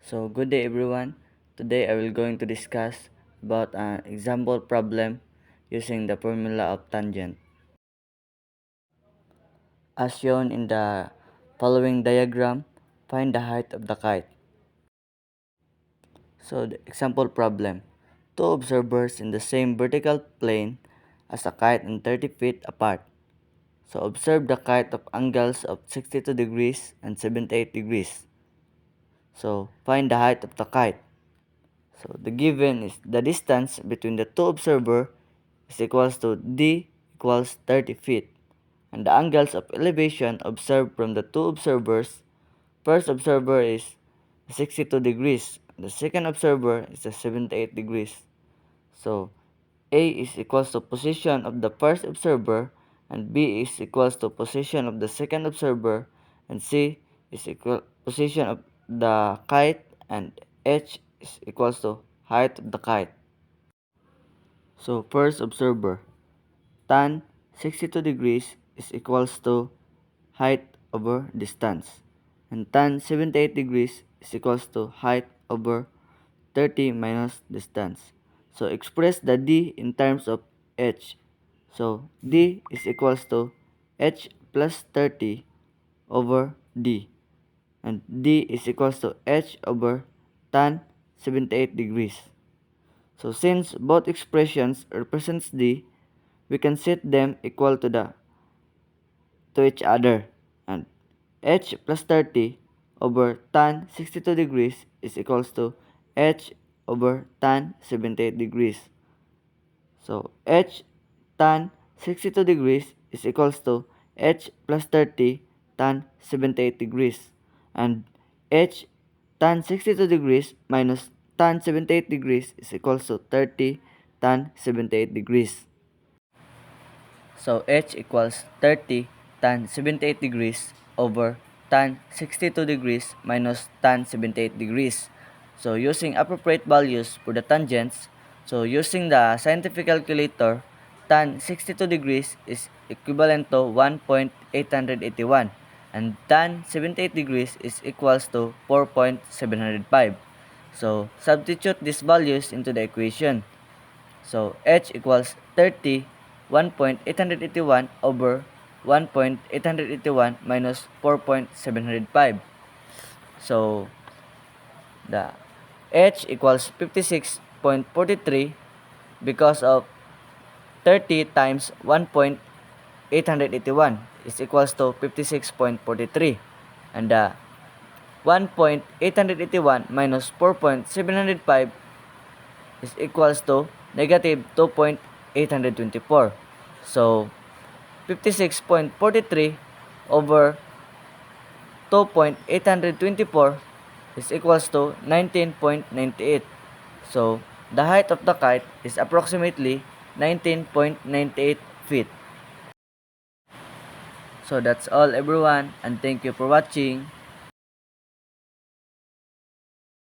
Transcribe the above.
So good day everyone. Today I will going to discuss about an example problem using the formula of tangent. As shown in the following diagram, find the height of the kite. So the example problem. Two observers in the same vertical plane as a kite and 30 feet apart. So observe the kite of angles of 62 degrees and 78 degrees. So find the height of the kite. So the given is the distance between the two observers is equals to d equals 30 feet. And the angles of elevation observed from the two observers, first observer is 62 degrees, the second observer is 78 degrees. So A is equals to position of the first observer, and B is equals to position of the second observer, and C is equal position of the kite, and H is equals to height of the kite. So first observer, tan 62 degrees is equals to height over distance, and tan 78 degrees is equals to height over 30 minus distance. So express the d in terms of h. So d is equals to h plus 30 over d, and d is equals to h over tan 78 degrees. So since both expressions represents d, we can set them equal to each other, and h plus 30 over tan 62 degrees is equals to h over tan 78 degrees. So h tan 62 degrees is equals to h plus 30 tan 78 degrees, and h tan 62 degrees minus tan 78 degrees is equals to 30 tan 78 degrees. So h equals 30 tan 78 degrees over tan 62 degrees minus tan 78 degrees. So using appropriate values for the tangents, so using the scientific calculator, tan 62 degrees is equivalent to 1.881 and tan 78 degrees is equals to 4.705. So substitute these values into the equation. So h equals 30 1.881 over 1.881 minus 4.705. So the h equals 56.43 because of 30 times 1.881 is equals to 56.43, and the 1.881 minus 4.705 is equals to negative 2.824. So 56.43 over 2.824 is equals to 19.98. So the height of the kite is approximately 19.98 feet. So that's all everyone, and thank you for watching.